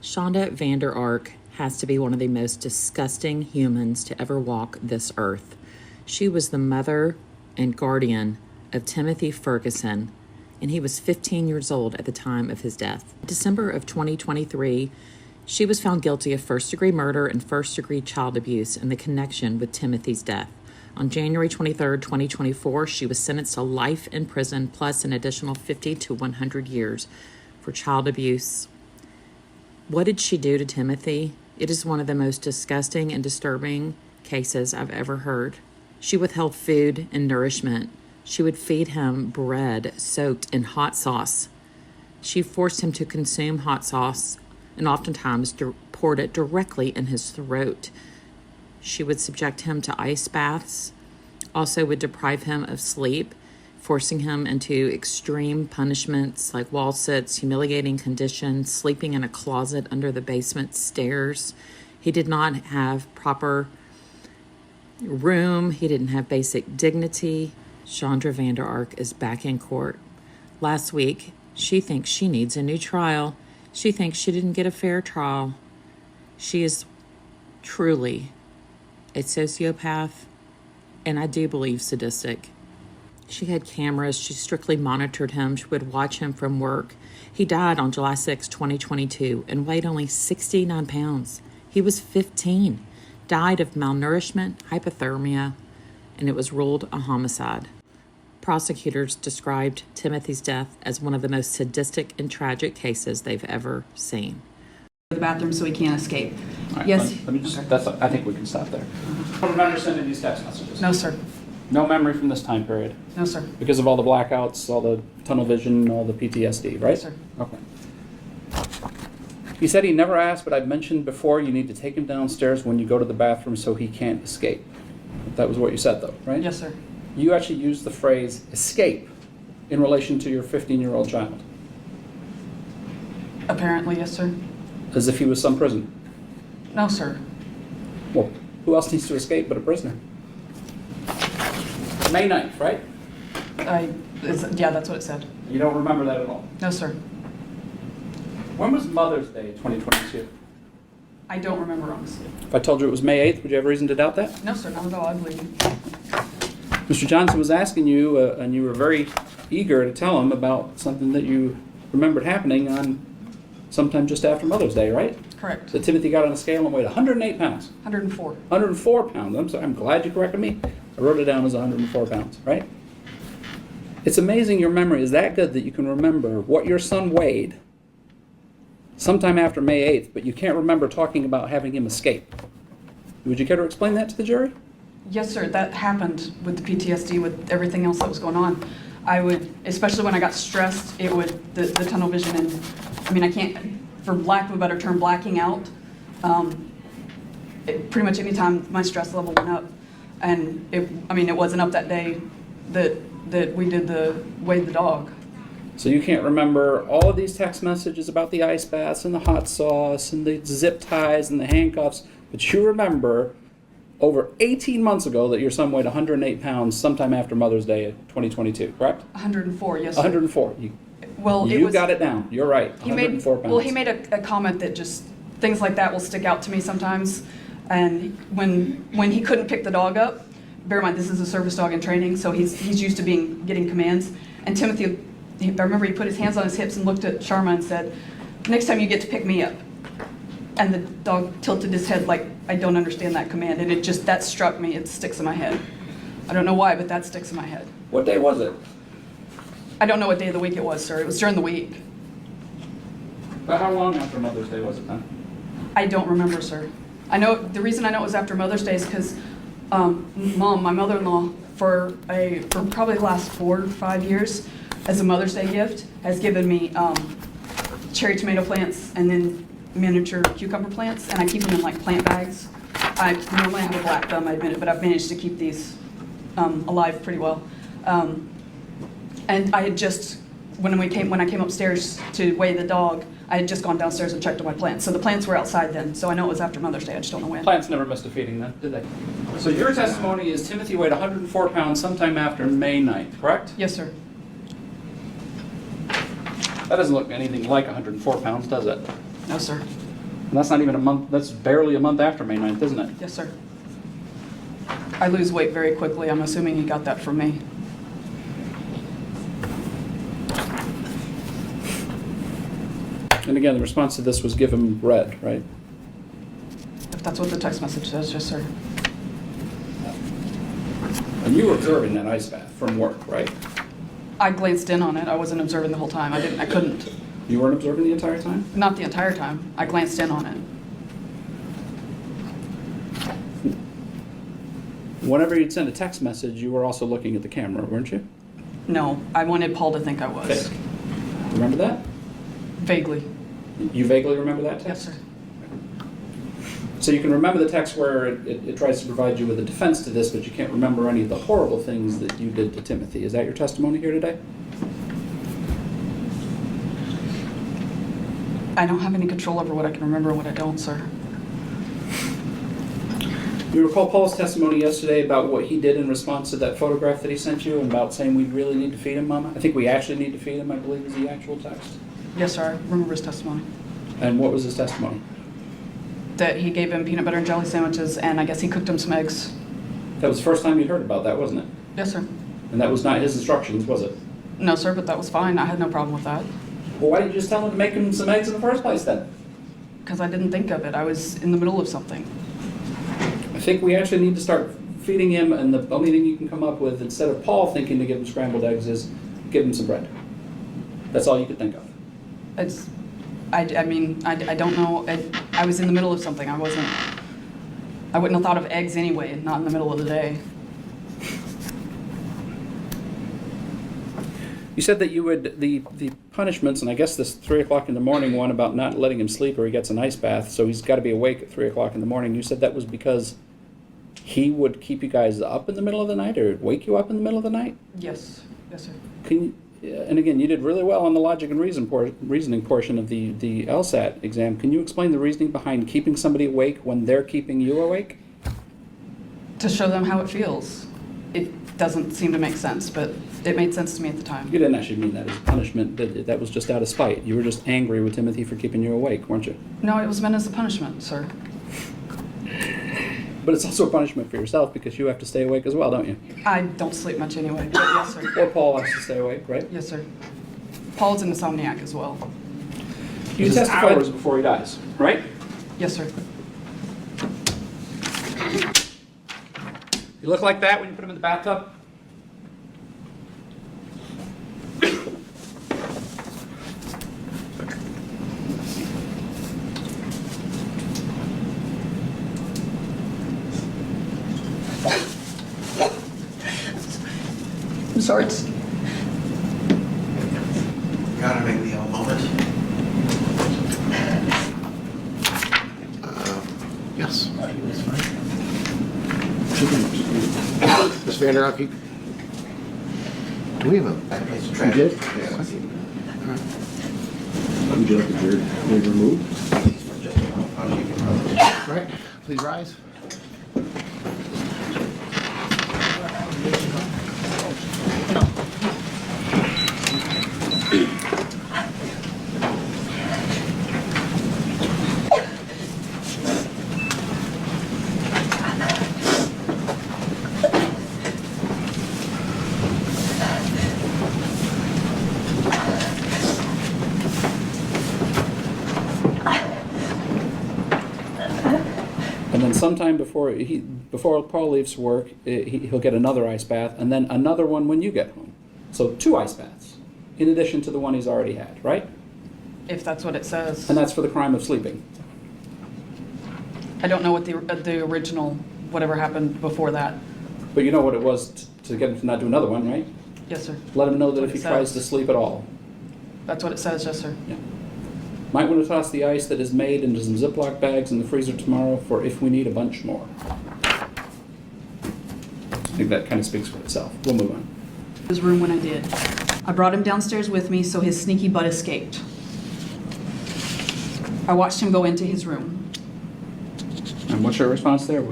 Shanda Vander has to be one of the most disgusting humans to ever walk this earth. She was the mother and guardian of Timothy Ferguson, and he was 15 years old at the time of his death. In December of 2023, she was found guilty of first-degree murder and first-degree child abuse in the connection with Timothy's death. On January 23, 2024, she was sentenced to life in prison plus an additional 50 to 100 years for child abuse. What did she do to Timothy? It is one of the most disgusting and disturbing cases I've ever heard. She withheld food and nourishment. She would feed him bread soaked in hot sauce. She forced him to consume hot sauce and oftentimes poured it directly in his throat. She would subject him to ice baths, also would deprive him of sleep, forcing him into extreme punishments like wall sits, humiliating conditions, sleeping in a closet under the basement stairs. He did not have proper room. He didn't have basic dignity. Shanda Vander is back in court. Last week, she thinks she needs a new trial. She thinks she didn't get a fair trial. She is truly a sociopath, and I do believe sadistic. She had cameras. She strictly monitored him. She would watch him from work. He died on July 6, 2022, and weighed only 69 pounds. He was 15, died of malnourishment, hypothermia, and it was ruled a homicide. Prosecutors described Timothy's death as one of the most sadistic and tragic cases they've ever seen. The bathroom so he can't escape. Right, Yes. let me just, I think we can stop there. Don't remember sending these text messages? No, sir. No memory from this time period? No, sir. Because of all the blackouts, all the tunnel vision, all the PTSD, right? Yes, sir. Okay. He said he never asked, but I've mentioned before you need to take him downstairs when you go to the bathroom so he can't escape. That was what you said, though, right? Yes, sir. You actually used the phrase escape in relation to your 15-year-old child. Apparently, yes, sir. As if he was some prisoner. No, sir. Well, who else needs to escape but a prisoner? May 9th, right? Yeah, that's what it said. You don't remember that at all? No, sir. When was Mother's Day 2022? I don't remember, honestly. If I told you it was May 8th, would you have reason to doubt that? No, sir, not at all. I believe you. Mr. Johnson was asking you, and you were very eager to tell him about something that you remembered happening on sometime just after Mother's Day, right? Correct. That Timothy got on a scale and weighed 108 pounds. 104. 104 pounds. I'm sorry, I'm glad you corrected me. I wrote it down as 104 pounds, right? It's amazing your memory is that good that you can remember what your son weighed sometime after May 8th, but you can't remember talking about having him escape. Would you care to explain that to the jury? Yes, sir. That happened with the PTSD, with everything else that was going on. I would, especially when I got stressed, it would, the tunnel vision, and I mean, I can't, for lack of a better term, blacking out. Pretty much any time my stress level went up, and it wasn't up that day that we did weighed the dog. So you can't remember all of these text messages about the ice baths and the hot sauce and the zip ties and the handcuffs, but you remember over 18 months ago that your son weighed 108 pounds sometime after Mother's Day 2022, correct? 104, yes, sir. 104. Well, you got it down. You're right. 104 pounds. Well, he made a comment that just things like that will stick out to me sometimes. And when he couldn't pick the dog up, bear in mind this is a service dog in training, so he's used to getting commands. And Timothy, I remember he put his hands on his hips and looked at Sharma and said, "Next time you get to pick me up." And the dog tilted his head like, "I don't understand that command." And that struck me. It sticks in my head. I don't know why, but that sticks in my head. What day was it? I don't know what day of the week it was, sir. It was during the week. But how long after Mother's Day was it then? I don't remember, sir. I know the reason I know it was after Mother's Day is because Mom, my mother-in-law, for probably the last 4 or 5 years, as a Mother's Day gift, has given me cherry tomato plants and then miniature cucumber plants, and I keep them in like plant bags. I normally have a black thumb, I admit it, but I've managed to keep these alive pretty well. And I had just, when I came upstairs to weigh the dog, I had just gone downstairs and checked on my plants. So the plants were outside then, so I know it was after Mother's Day, I just don't know when. Plants never missed a feeding then, did they? So your testimony is Timothy weighed 104 pounds sometime after May 9th, correct? Yes, sir. That doesn't look anything like 104 pounds, does it? No, sir. And that's not even a month, that's barely a month after May 9th, isn't it? Yes, sir. I lose weight very quickly. I'm assuming he got that from me. And again, the response to this was give him red, right? If that's what the text message says, yes, sir. And you were observing that ice bath from work, right? I glanced in on it. I wasn't observing the whole time. I couldn't. You weren't observing the entire time? Not the entire time. I glanced in on it. Whenever you'd send a text message, you were also looking at the camera, weren't you? No, I wanted Paul to think I was. Okay. Remember that? Vaguely. You vaguely remember that text? Yes, sir. So you can remember the text where it tries to provide you with a defense to this, but you can't remember any of the horrible things that you did to Timothy. Is that your testimony here today? I don't have any control over what I can remember and what I don't, sir. You recall Paul's testimony yesterday about what he did in response to that photograph that he sent you and about saying we really need to feed him, Mama? I think we actually need to feed him, I believe is the actual text. Yes, sir. I remember his testimony. And what was his testimony? That he gave him peanut butter and jelly sandwiches, and I guess he cooked him some eggs. That was the first time you'd heard about that, wasn't it? Yes, sir. And that was not his instructions, was it? No, sir, but that was fine. I had no problem with that. Well, why did you just tell him to make him some eggs in the first place then? Because I didn't think of it. I was in the middle of something. I think we actually need to start feeding him, and the only thing you can come up with, instead of Paul thinking to give him scrambled eggs, is give him some bread. That's all you could think of. It's, I don't know. I was in the middle of something. I wouldn't have thought of eggs anyway, not in the middle of the day. You said that you would, the punishments, and I guess this 3 o'clock in the morning one about not letting him sleep or he gets an ice bath, so he's got to be awake at 3 o'clock in the morning. You said that was because he would keep you guys up in the middle of the night or wake you up in the middle of the night? Yes. Yes, sir. And again, you did really well on the logic and reasoning portion of the LSAT exam. Can you explain the reasoning behind keeping somebody awake when they're keeping you awake? To show them how it feels. It doesn't seem to make sense, but it made sense to me at the time. You didn't actually mean that as punishment. That was just out of spite. You were just angry with Timothy for keeping you awake, weren't you? No, it was meant as a punishment, sir. But it's also a punishment for yourself because you have to stay awake as well, don't you? I don't sleep much anyway, but yes, sir. Or Paul has to stay awake, right? Yes, sir. Paul's an insomniac as well. You testify before he dies, right? Yes, sir. You look like that when you put him in the bathtub? I'm sorry. It's Gotta make me a moment. Yes. Ms. Vander, do we have a bad place to trash? You did? Yeah. Would you like the beard removed? I'll keep it. All right, please rise. And then sometime before Paul leaves for work, he'll get another ice bath, and then another one when you get home. So 2 ice baths, in addition to the one he's already had, right? if that's what it says. And that's for the crime of sleeping. I don't know what the original, whatever happened before that. But you know what it was to get him to not do another one, right? Yes, sir. Let him know that That's if he what it tries says. to sleep at all. That's what it says, yes, sir. Yeah. Might want to toss the ice that is made into some Ziploc bags in the freezer tomorrow for if we need a bunch more. I think that kind of speaks for itself. We'll move on. His room when I did. I brought him downstairs with me so his sneaky butt escaped. I watched him go into his room. And what's your response there?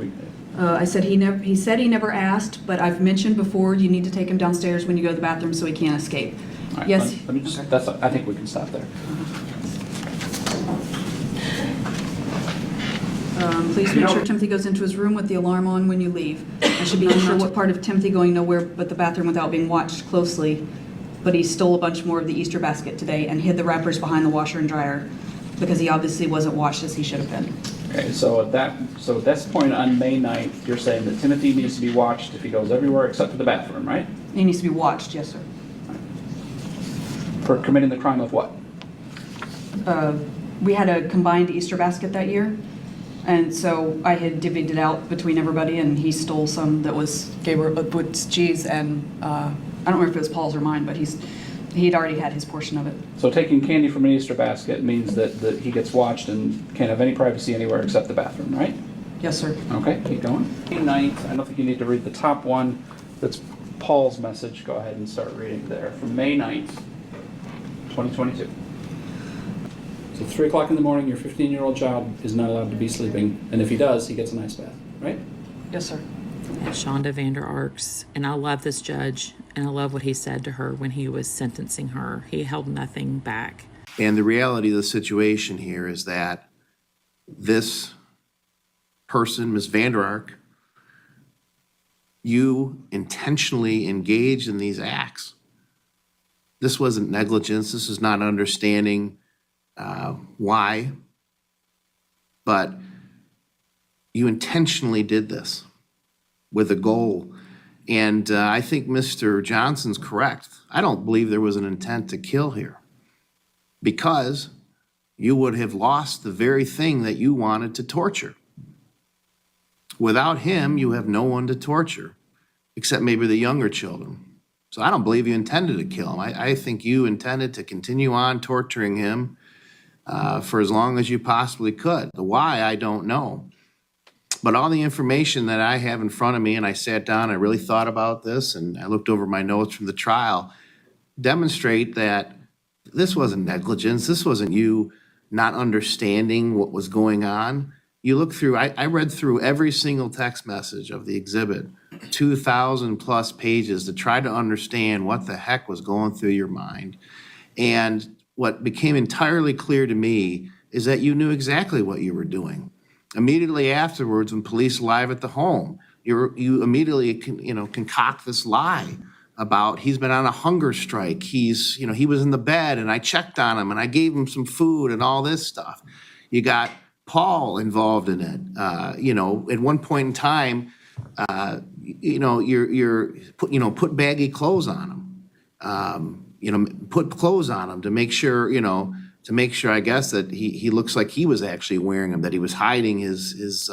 I said he said he never asked, but I've mentioned before you need to take him downstairs when you go to the bathroom so he can't escape. All right, Yes. Let me just. Okay. I think we can stop there. Please make sure Timothy goes into his room with the alarm on when you leave. I should be unsure what part of Timothy going nowhere but the bathroom without being watched closely, but he stole a bunch more of the Easter basket today and hid the wrappers behind the washer and dryer because he obviously wasn't washed as he should have been. Okay, so at this point on May 9th, you're saying that Timothy needs to be watched if he goes everywhere except for the bathroom, right? He needs to be watched, yes, sir. For committing the crime of what? We had a combined Easter basket that year, and so I had divvied it out between everybody, and he stole some that was with cheese, and I don't remember if it was Paul's or mine, but he'd already had his portion of it. So taking candy from an Easter basket means that he gets watched and can't have any privacy anywhere except the bathroom, right? Yes, sir. Okay, keep going. May 9th, I don't think you need to read the top one. That's Paul's message. Go ahead and start reading there. From May 9th, 2022. So 3 o'clock in the morning, your 15-year-old child is not allowed to be sleeping. And if he does, he gets an ice bath, right? Yes, sir. Shanda Vander Arks, and I love this judge, and I love what he said to her when he was sentencing her. He held nothing back. And the reality of the situation here is that this person, Ms. Vander Ark, you intentionally engaged in these acts. This wasn't negligence. This is not understanding why, but you intentionally did this with a goal. And I think Mr. Johnson's correct. I don't believe there was an intent to kill here because you would have lost the very thing that you wanted to torture. Without him, you have no one to torture, except maybe the younger children. So I don't believe you intended to kill him. I think you intended to continue on torturing him for as long as you possibly could. The why, I don't know. But all the information that I have in front of me, and I sat down, I really thought about this, and I looked over my notes from the trial, demonstrate that this wasn't negligence. This wasn't you not understanding what was going on. You look through, I read through every single text message of the exhibit, 2,000 plus pages to try to understand what the heck was going through your mind. And what became entirely clear to me is that you knew exactly what you were doing. Immediately afterwards, when police arrive at the home, you immediately concoct this lie about he's been on a hunger strike. He was in the bed and I checked on him and I gave him some food and all this stuff. You got Paul involved in it. At one point in time, put baggy clothes on him. Put clothes on him to make sure, I guess, that he looks like he was actually wearing them, that he was hiding his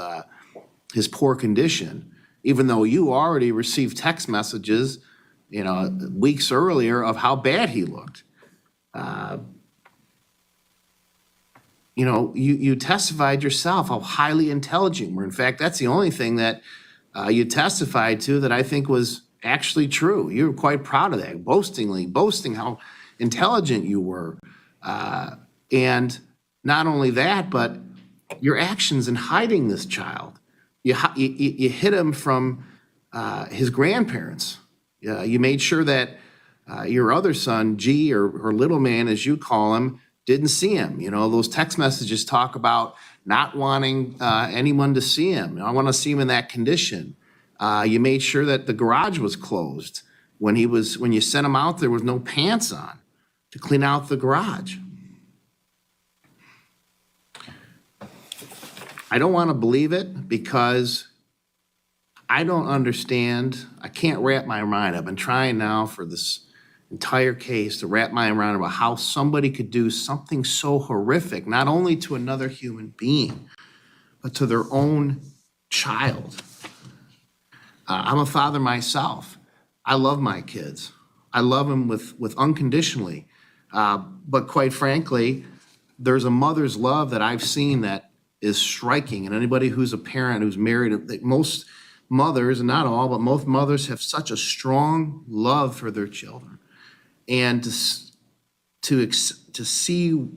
poor condition, even though you already received text messages, weeks earlier of how bad he looked. You testified yourself how highly intelligent you were. In fact, that's the only thing that you testified to that I think was actually true. You were quite proud of that, boasting how intelligent you were. And not only that, but your actions in hiding this child. You hid him from his grandparents. You made sure that your other son, G, or little man, as you call him, didn't see him. Those text messages talk about not wanting anyone to see him. I want to see him in that condition. You made sure that the garage was closed. When you sent him out, there was no pants on to clean out the garage. I don't want to believe it because I don't understand. I can't wrap my mind. I've been trying now for this entire case to wrap my mind around how somebody could do something so horrific, not only to another human being, but to their own child. I'm a father myself. I love my kids. I love them with unconditionally. But quite frankly, there's a mother's love that I've seen that is striking. And anybody who's a parent who's married, most mothers, and not all, but most mothers have such a strong love for their children. And to see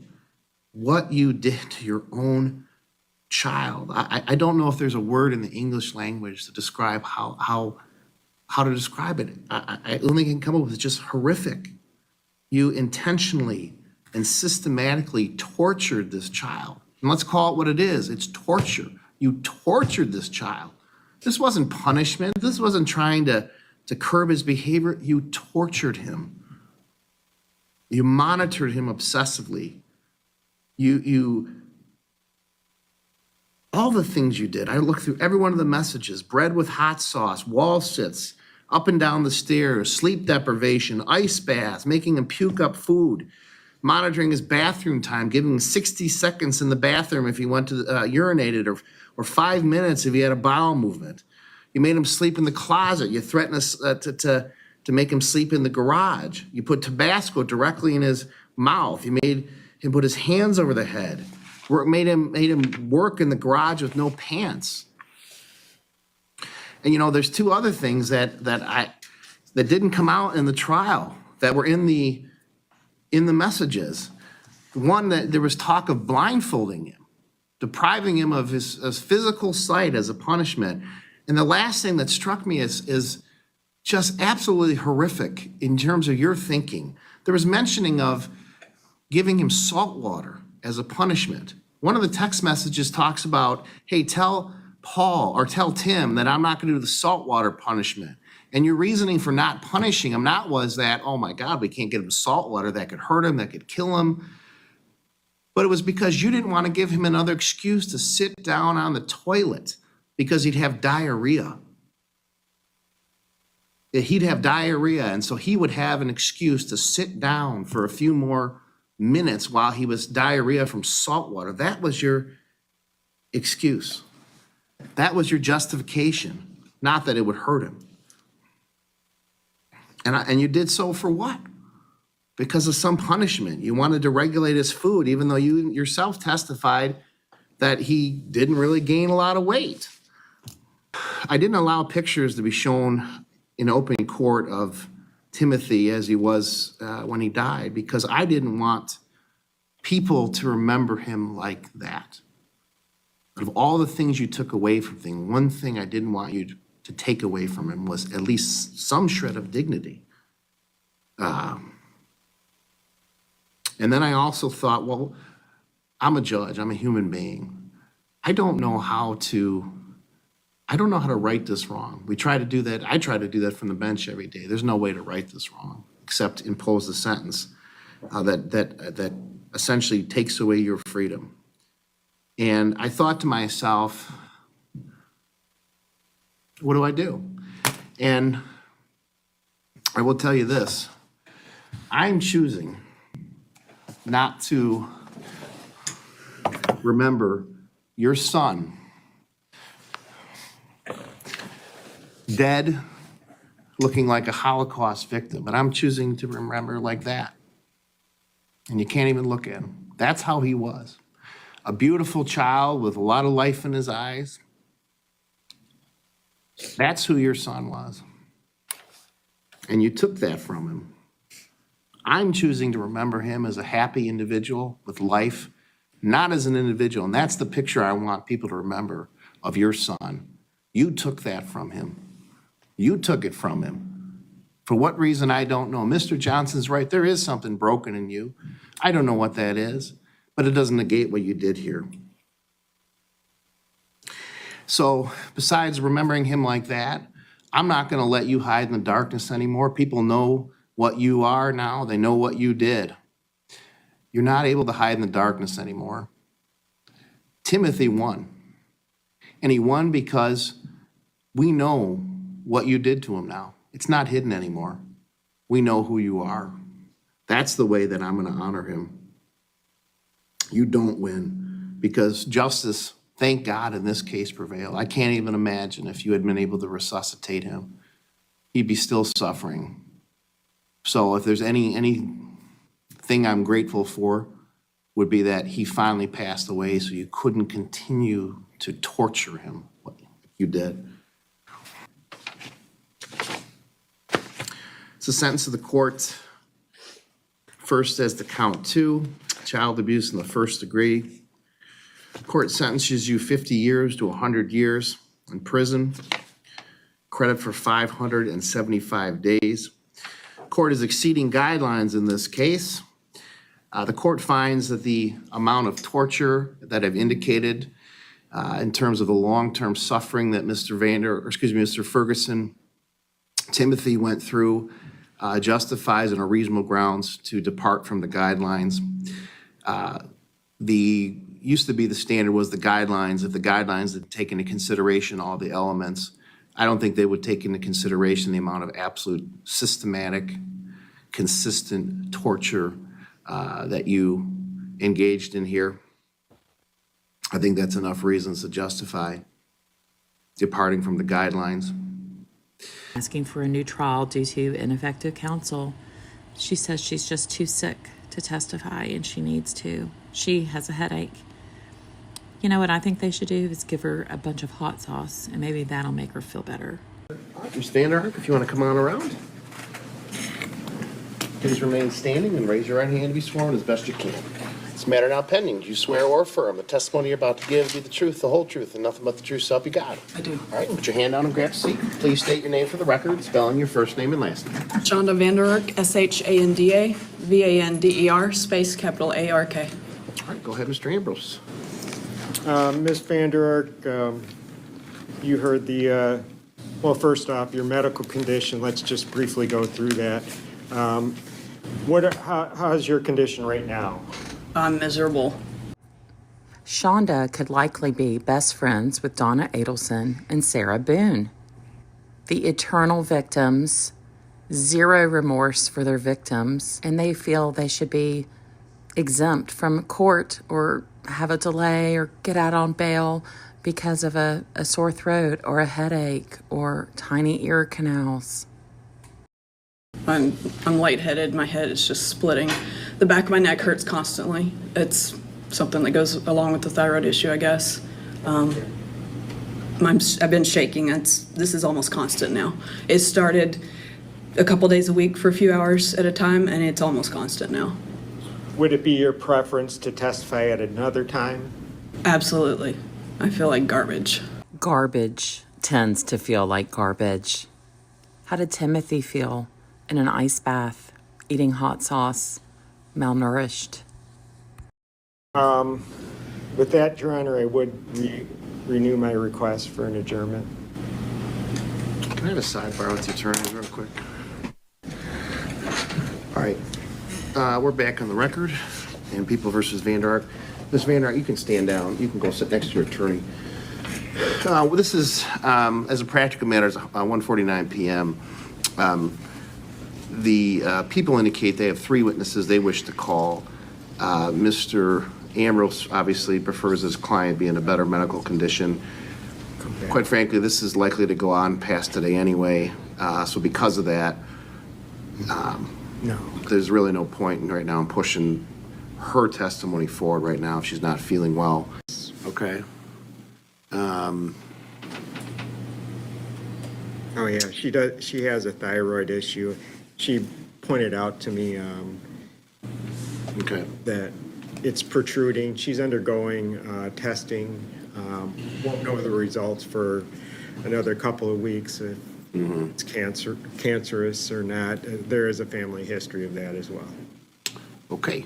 what you did to your own child, I don't know if there's a word in the English language to describe how to describe it. I only can come up with just horrific. You intentionally and systematically tortured this child. And let's call it what it is. It's torture. You tortured this child. This wasn't punishment. This wasn't trying to curb his behavior. You tortured him. You monitored him obsessively. All the things you did. I looked through every one of the messages: bread with hot sauce, wall sits, up and down the stairs, sleep deprivation, ice baths, making him puke up food, monitoring his bathroom time, giving him 60 seconds in the bathroom if he went to urinated, or 5 minutes if he had a bowel movement. You made him sleep in the closet. You threatened us to make him sleep in the garage. You put Tabasco directly in his mouth. You made him put his hands over the head. Made him work in the garage with no pants. And there's two other things that didn't come out in the trial that were in the messages. One, that there was talk of blindfolding him, depriving him of his physical sight as a punishment. And the last thing that struck me is just absolutely horrific in terms of your thinking. There was mentioning of giving him salt water as a punishment. One of the text messages talks about, hey, tell Paul or tell Tim that I'm not going to do the saltwater punishment. And your reasoning for not punishing him was that, oh my God, we can't get him salt water, that could hurt him, that could kill him. But it was because you didn't want to give him another excuse to sit down on the toilet because he'd have diarrhea. He'd have diarrhea, and so he would have an excuse to sit down for a few more minutes while he was diarrhea from salt water. That was your excuse. That was your justification, not that it would hurt him. And you did so for what? Because of some punishment. You wanted to regulate his food, even though you yourself testified that he didn't really gain a lot of weight. I didn't allow pictures to be shown in open court of Timothy as he was when he died, because I didn't want people to remember him like that. Out of all the things you took away from him, one thing I didn't want you to take away from him was at least some shred of dignity. And then I also thought, well, I'm a judge, I'm a human being. I don't know how to right this wrong. We try to do that. I try to do that from the bench every day. There's no way to right this wrong except impose a sentence that essentially takes away your freedom. And I thought to myself, what do I do? And I will tell you this, I'm choosing not to remember your son dead, looking like a Holocaust victim, but I'm choosing to remember like that. And you can't even look at him. That's how he was. A beautiful child with a lot of life in his eyes. That's who your son was. And you took that from him. I'm choosing to remember him as a happy individual with life, not as an individual. And that's the picture I want people to remember of your son. You took that from him. You took it from him. For what reason, I don't know. Mr. Johnson's right. There is something broken in you. I don't know what that is, but it doesn't negate what you did here. So besides remembering him like that, I'm not going to let you hide in the darkness anymore. People know what you are now. They know what you did. You're not able to hide in the darkness anymore. Timothy won. And he won because we know what you did to him now. It's not hidden anymore. We know who you are. That's the way that I'm going to honor him. You don't win because justice, thank God, in this case prevailed. I can't even imagine if you had been able to resuscitate him. He'd be still suffering. So if there's anything I'm grateful for, would be that he finally passed away so you couldn't continue to torture him like you did. It's a sentence of the court. First as to count 2, child abuse in the first degree. The court sentences you 50 years to 100 years in prison. Credit for 575 days. Court is exceeding guidelines in this case. The court finds that the amount of torture that I've indicated in terms of the long-term suffering that Mr. Ferguson, Timothy went through, justifies on a reasonable grounds to depart from the guidelines. Used to be the standard was the guidelines. If the guidelines had taken into consideration all the elements, I don't think they would take into consideration the amount of absolute systematic, consistent torture that you engaged in here. I think that's enough reasons to justify departing from the guidelines. Asking for a new trial due to ineffective counsel. She says she's just too sick to testify and she needs to. She has a headache. You know what I think they should do is give her a bunch of hot sauce and maybe that'll make her feel better. Ms. Vander, if you want to come on around. Please remain standing and raise your right hand to be sworn as best you can. This matter now pending. Do you swear or affirm the testimony you're about to give be the truth, the whole truth, and nothing but the truth, so help you God? I do. All right, put your hand down and grab a seat. Please state your name for the record, spelling your first name and last name. Shanda Vander, Shanda, Vander, space capital ARK. All right, go ahead, Mr. Ambrose. Ms. Vander, you heard the, well, first off, your medical condition. Let's just briefly go through that. How's your condition right now? I'm miserable. Shanda could likely be best friends with Donna Adelson and Sarah Boone. The eternal victims, zero remorse for their victims, and they feel they should be exempt from court or have a delay or get out on bail because of a sore throat or a headache or tiny ear canals. I'm lightheaded. My head is just splitting. The back of my neck hurts constantly. It's something that goes along with the thyroid issue, I guess. I've been shaking. This is almost constant now. It started a couple days a week for a few hours at a time, and it's almost constant now. Would it be your preference to testify at another time? Absolutely. I feel like garbage. Garbage tends to feel like garbage. How did Timothy feel in an ice bath, eating hot sauce, malnourished? With that, Your Honor, I would renew my request for an adjournment. Can I have a sidebar with the attorney real quick? All right, we're back on the record in People versus Vander. Ms. Vander, you can stand down. You can go sit next to your attorney. Well, this is, as a practical matter, it's 1:49 p.m. The people indicate they have 3 witnesses they wish to call. Mr. Ambrose obviously prefers his client be in a better medical condition. Quite frankly, this is likely to go on past today anyway. So because of that, No. there's really no point right now in pushing her testimony forward right now if she's not feeling well. Okay. Oh, yeah, she does. She has a thyroid issue. She pointed out to me Okay. that it's protruding. She's undergoing testing. Won't know the results for another couple of weeks if it's cancerous or not. There is a family history of that as well. Okay.